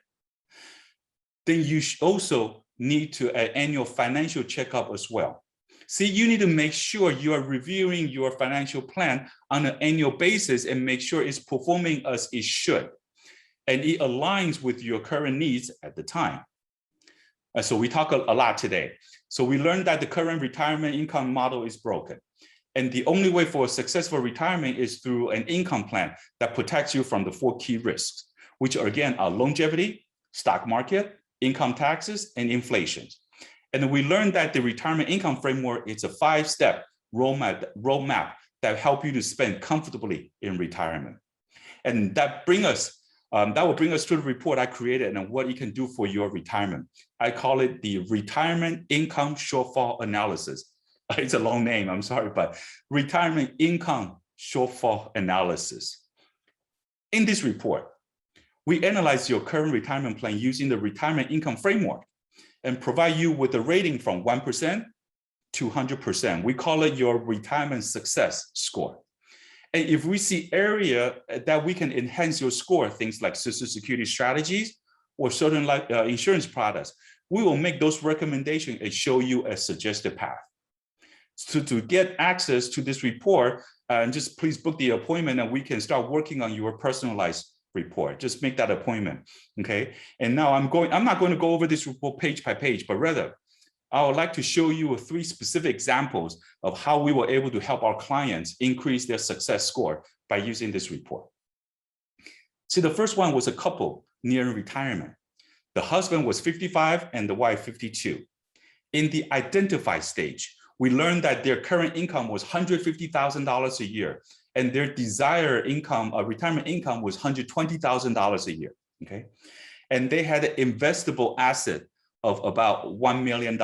Then you also need to an annual financial checkup as well. See, you need to make sure you are reviewing your financial plan on an annual basis and make sure it's performing as it should. And it aligns with your current needs at the time. So we talk a lot today. So we learned that the current retirement income model is broken. And the only way for a successful retirement is through an income plan that protects you from the 4 key risks, which are, again, are longevity, stock market, income taxes, and inflation. And we learned that the retirement income framework is a 5-step roadmap that help you to spend comfortably in retirement. And that will bring us to the report I created and what you can do for your retirement. I call it the Retirement Income Shortfall Analysis. It's a long name, I'm sorry, but Retirement Income Shortfall Analysis. In this report, we analyze your current retirement plan using the retirement income framework and provide you with a rating from 1% to 100%. We call it your retirement success score. And if we see area that we can enhance your score, things like Social Security strategies or certain insurance products, we will make those recommendations and show you a suggested path. So to get access to this report, just please book the appointment and we can start working on your personalized report. Just make that appointment, okay? And now I'm not going to go over this report page by page, but rather I would like to show you 3 specific examples of how we were able to help our clients increase their success score by using this report. See, the first one was a couple nearing retirement. The husband was 55 and the wife 52. In the identify stage, we learned that their current income was $150,000 a year, and their desired income, retirement income, was $120,000 a year. Okay, and they had an investable asset of about $1 million,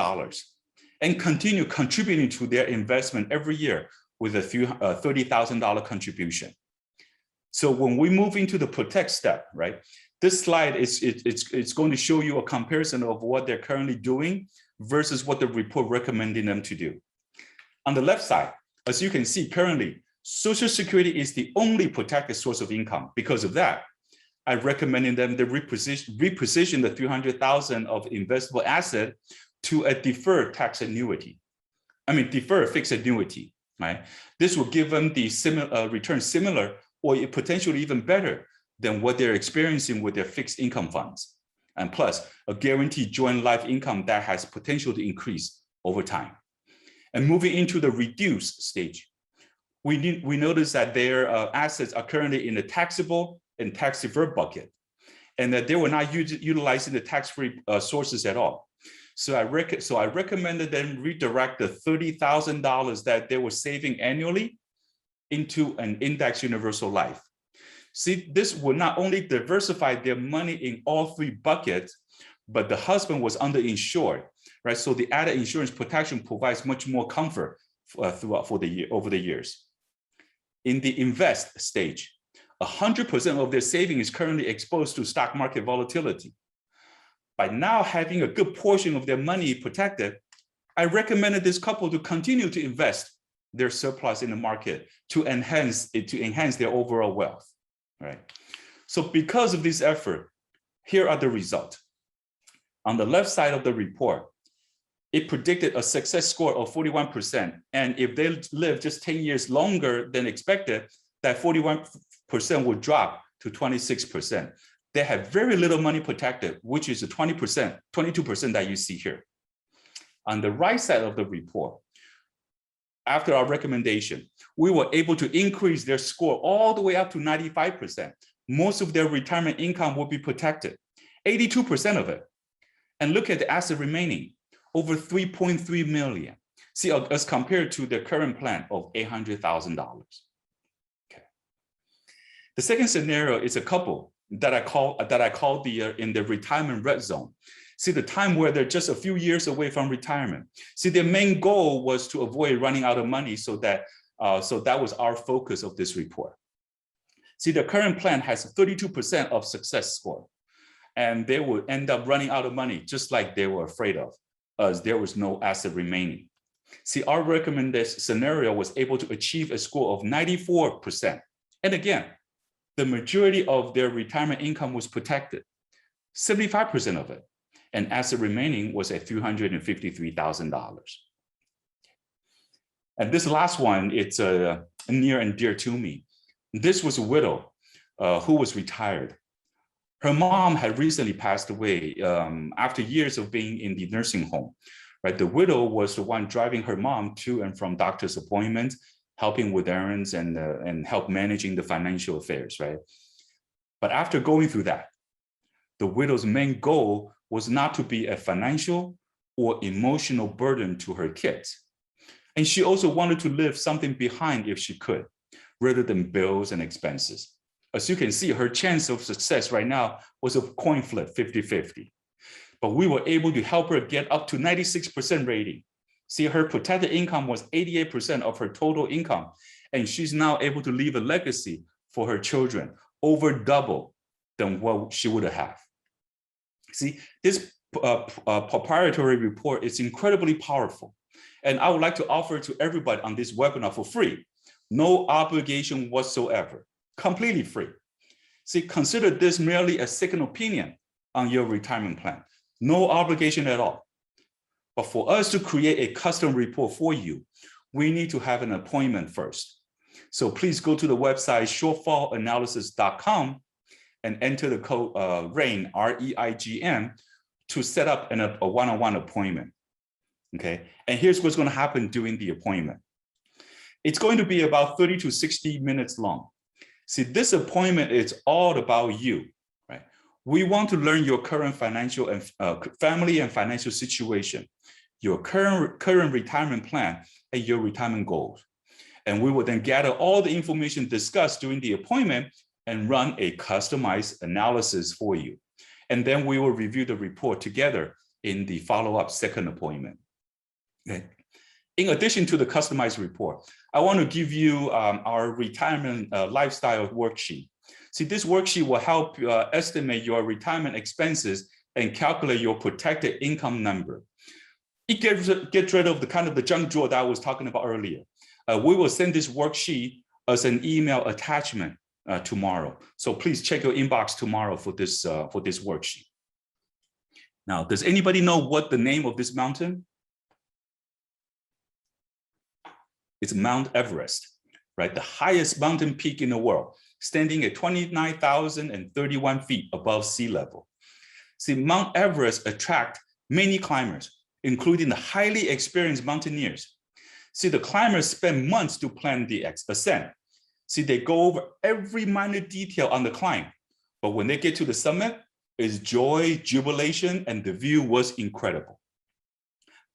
and continue contributing to their investment every year with a $30,000 contribution. So when we move into the protect step, right? This slide it's going to show you a comparison of what they're currently doing versus what the report recommending them to do. On the left side, as you can see, currently, Social Security is the only protected source of income. Because of that, I recommended them to reposition the $300,000 of investable asset to a deferred tax annuity. Deferred fixed annuity, right? This will give them the return similar or potentially even better than what they're experiencing with their fixed income funds. And plus, a guaranteed joint life income that has potential to increase over time. And moving into the reduced stage, we notice that their assets are currently in the taxable and tax deferred bucket, and that they were not utilizing the tax-free sources at all. So I recommended them redirect the $30,000 that they were saving annually into an index universal life. See, this would not only diversify their money in all 3 buckets, but the husband was underinsured, right? So the added insurance protection provides much more comfort over the years. In the invest stage, 100% of their savings is currently exposed to stock market volatility. By now having a good portion of their money protected, I recommended this couple to continue to invest their surplus in the market to enhance their overall wealth, right? So because of this effort, here are the results. On the left side of the report, it predicted a success score of 41%. And if they live just 10 years longer than expected, that 41% would drop to 26%. They have very little money protected, which is the 22% that you see here. On the right side of the report, after our recommendation, we were able to increase their score all the way up to 95%. Most of their retirement income will be protected, 82% of it. And look at the asset remaining, over $3.3 million. See, as compared to the current plan of $800,000. Okay. The second scenario is a couple that I call in the retirement red zone. See, the time where they're just a few years away from retirement. See, their main goal was to avoid running out of money, so that was our focus of this report. See, the current plan has 32% of success score, and they would end up running out of money just like they were afraid of, as there was no asset remaining. See, our recommended scenario was able to achieve a score of 94%. And again, the majority of their retirement income was protected, 75% of it, and asset remaining was at $353,000. And this last one, it's near and dear to me. This was a widow who was retired. Her mom had recently passed away after years of being in the nursing home. Right, the widow was the one driving her mom to and from doctor's appointments helping with errands and help managing the financial affairs, right? But after going through that, the widow's main goal was not to be a financial or emotional burden to her kids. And she also wanted to leave something behind if she could, rather than bills and expenses. As you can see, her chance of success right now was a coin flip, 50-50. But we were able to help her get up to 96% rating. See, her protected income was 88% of her total income, and she's now able to leave a legacy for her children, over double than what she would have. See, this proprietary report is incredibly powerful, and I would like to offer it to everybody on this webinar for free. No obligation whatsoever, completely free. See, consider this merely a second opinion on your retirement plan. No obligation at all. But for us to create a custom report for you, we need to have an appointment first. So please go to the website shortfallanalysis.com and enter the code REIGN, R-E-I-G-N, to set up a one-on-one appointment. Okay, and here's what's going to happen during the appointment. It's going to be about 30 to 60 minutes long. See, this appointment is all about you, right? We want to learn your current financial and family and financial situation, your current retirement plan, and your retirement goals. And we will then gather all the information discussed during the appointment and run a customized analysis for you. And then we will review the report together in the follow-up second appointment. Okay. In addition to the customized report, I want to give you our retirement lifestyle worksheet. See, this worksheet will help estimate your retirement expenses and calculate your protected income number. It gets rid of the junk drawer that I was talking about earlier. We will send this worksheet as an email attachment tomorrow. So please check your inbox tomorrow for this worksheet. Now, does anybody know what the name of this mountain? It's Mount Everest, right? The highest mountain peak in the world, standing at 29,031 feet above sea level. See, Mount Everest attracts many climbers, including the highly experienced mountaineers. See, the climbers spend months to plan the ascent. See, they go over every minor detail on the climb, but when they get to the summit, it's joy, jubilation, and the view was incredible.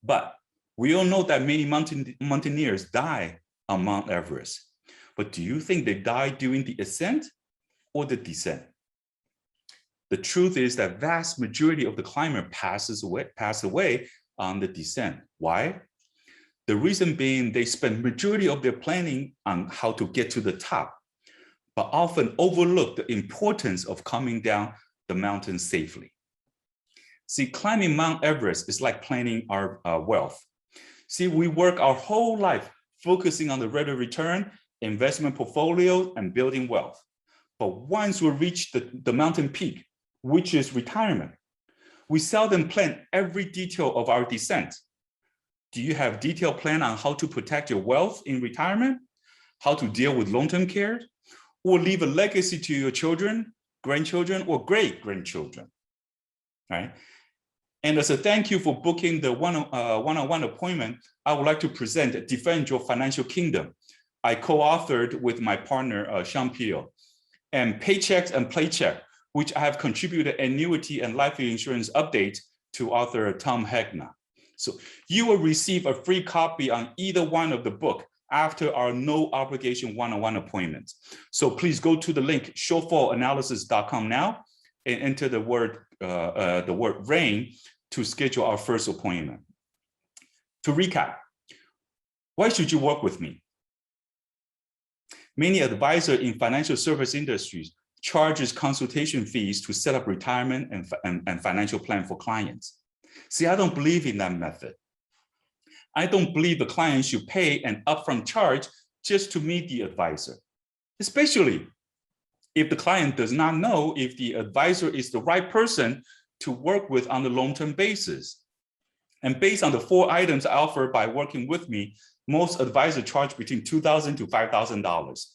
But we all know that many mountaineers die on Mount Everest. But do you think they die during the ascent or the descent? The truth is that vast majority of the climber pass away on the descent. Why? The reason being they spend majority of their planning on how to get to the top, but often overlook the importance of coming down the mountain safely. See, climbing Mount Everest is like planning our wealth. See, we work our whole life focusing on the rate of return, investment portfolio, and building wealth. But once we reach the mountain peak, which is retirement, we seldom plan every detail of our descent. Do you have detailed plan on how to protect your wealth in retirement, how to deal with long-term care, or leave a legacy to your children, grandchildren, or great-grandchildren, right? And as a thank you for booking the one-on-one appointment, I would like to present Defend Your Financial Kingdom. I co-authored with my partner, Sean Peel, and Paychecks and Playcheck, which I have contributed annuity and life insurance updates to author Tom Hegna. So you will receive a free copy on either one of the book after our no obligation one-on-one appointments. So please go to the link shortfallanalysis.com now and enter the word REIGN to schedule our first appointment. To recap, why should you work with me? Many advisors in financial service industries charges consultation fees to set up retirement and financial plan for clients. See, I don't believe in that method. I don't believe the client should pay an upfront charge just to meet the advisor, especially if the client does not know if the advisor is the right person to work with on a long-term basis. And based on the 4 items offered by working with me, most advisors charge between $2,000 to $5,000.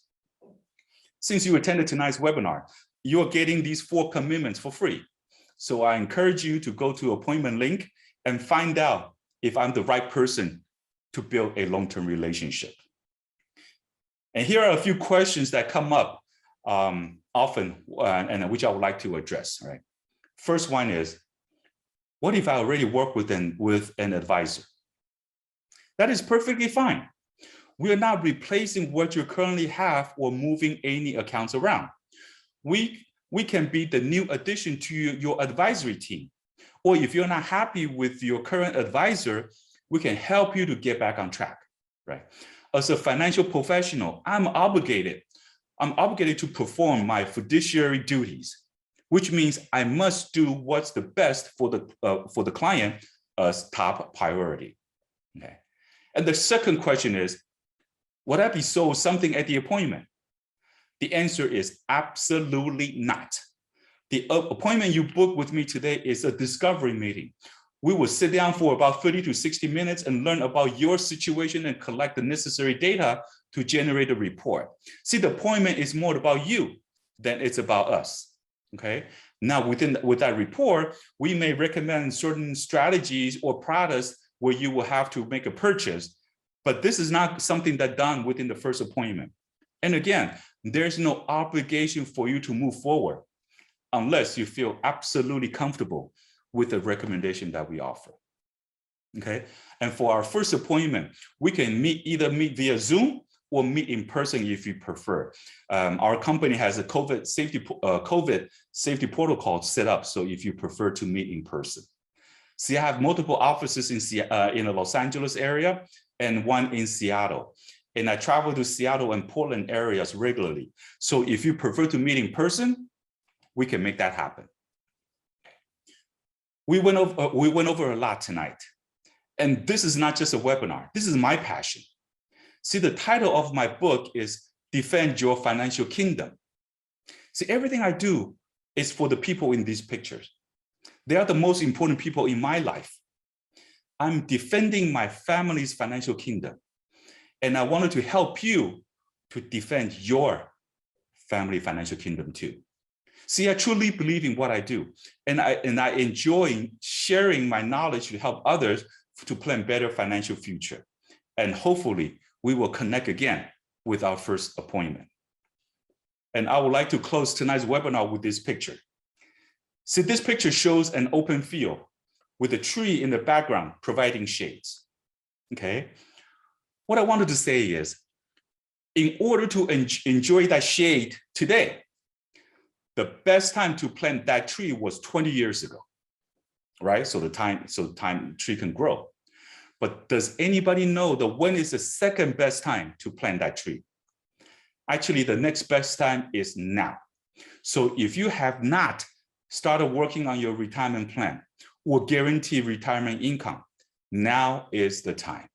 Since you attended tonight's webinar, you are getting these 4 commitments for free. So I encourage you to go to appointment link and find out if I'm the right person to build a long-term relationship. And here are a few questions that come up often and which I would like to address, right? First one is, what if I already work with an advisor? That is perfectly fine. We are not replacing what you currently have or moving any accounts around. We can be the new addition to your advisory team. Or if you're not happy with your current advisor, we can help you to get back on track, right? As a financial professional, I'm obligated to perform my fiduciary duties, which means I must do what's the best for the client as top priority. Okay. And the second question is, would I be sold something at the appointment? The answer is absolutely not. The appointment you book with me today is a discovery meeting. We will sit down for about 30 to 60 minutes and learn about your situation and collect the necessary data to generate a report. See, the appointment is more about you than it's about us, okay? Now, with that report, we may recommend certain strategies or products where you will have to make a purchase, but this is not something that's done within the first appointment. And again, there's no obligation for you to move forward unless you feel absolutely comfortable with the recommendation that we offer, okay? And for our first appointment, we can either meet via Zoom or meet in person if you prefer. Our company has a COVID safety protocol set up, so if you prefer to meet in person. See, I have multiple offices in the Los Angeles area and one in Seattle. And I travel to Seattle and Portland areas regularly. So if you prefer to meet in person, we can make that happen. We went over a lot tonight. And this is not just a webinar. This is my passion. See, the title of my book is Defend Your Financial Kingdom. See, everything I do is for the people in these pictures. They are the most important people in my life. I'm defending my family's financial kingdom. And I wanted to help you to defend your family financial kingdom too. See, I truly believe in what I do. And I enjoy sharing my knowledge to help others to plan better financial future. And hopefully we will connect again with our first appointment. And I would like to close tonight's webinar with this picture. See, this picture shows an open field with a tree in the background providing shades, okay? What I wanted to say is, in order to enjoy that shade today, the best time to plant that tree was 20 years ago, right? So the time tree can grow. But does anybody know that when is the second best time to plant that tree? Actually, the next best time is now. So if you have not started working on your retirement plan or guaranteed retirement income, now is the time.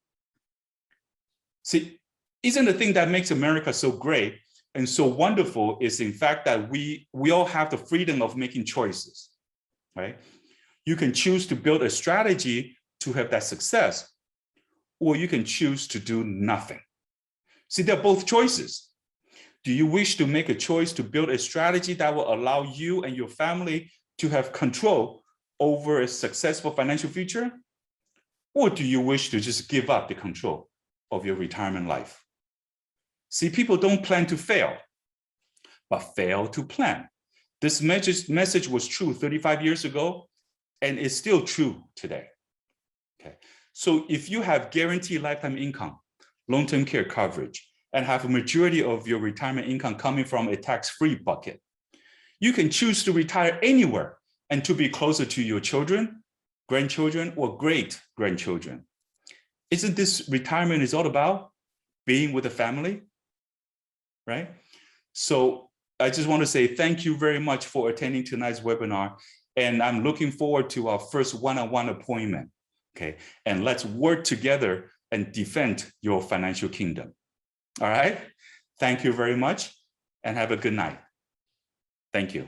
See, isn't the thing that makes America so great and so wonderful is in fact that we all have the freedom of making choices, right? You can choose to build a strategy to have that success, or you can choose to do nothing. See, they're both choices. Do you wish to make a choice to build a strategy that will allow you and your family to have control over a successful financial future? Or do you wish to just give up the control of your retirement life? See, people don't plan to fail, but fail to plan. This message was true 35 years ago, and it's still true today. Okay. So if you have guaranteed lifetime income, long-term care coverage, and have a majority of your retirement income coming from a tax-free bucket, you can choose to retire anywhere and to be closer to your children, grandchildren, or great-grandchildren. Isn't this retirement is all about? Being with a family, right? So I just want to say thank you very much for attending tonight's webinar. And I'm looking forward to our first one-on-one appointment, okay? And let's work together and defend your financial kingdom. All right? Thank you very much and have a good night. Thank you.